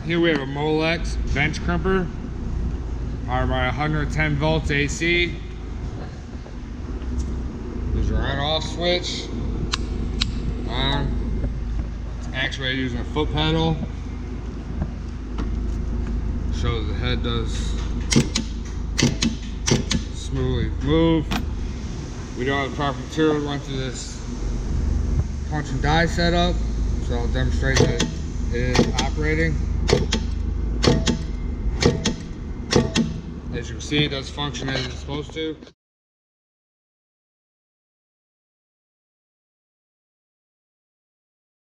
Here we have a Molex bench crimper, powered by 110 volts AC. There's your on-off switch. On. It's actuated using a foot pedal. Shows the head does smoothly move. We don't have the proper material to run through this punch and die setup, so I'll demonstrate that it is operating. As you can see, it does function as it's supposed to.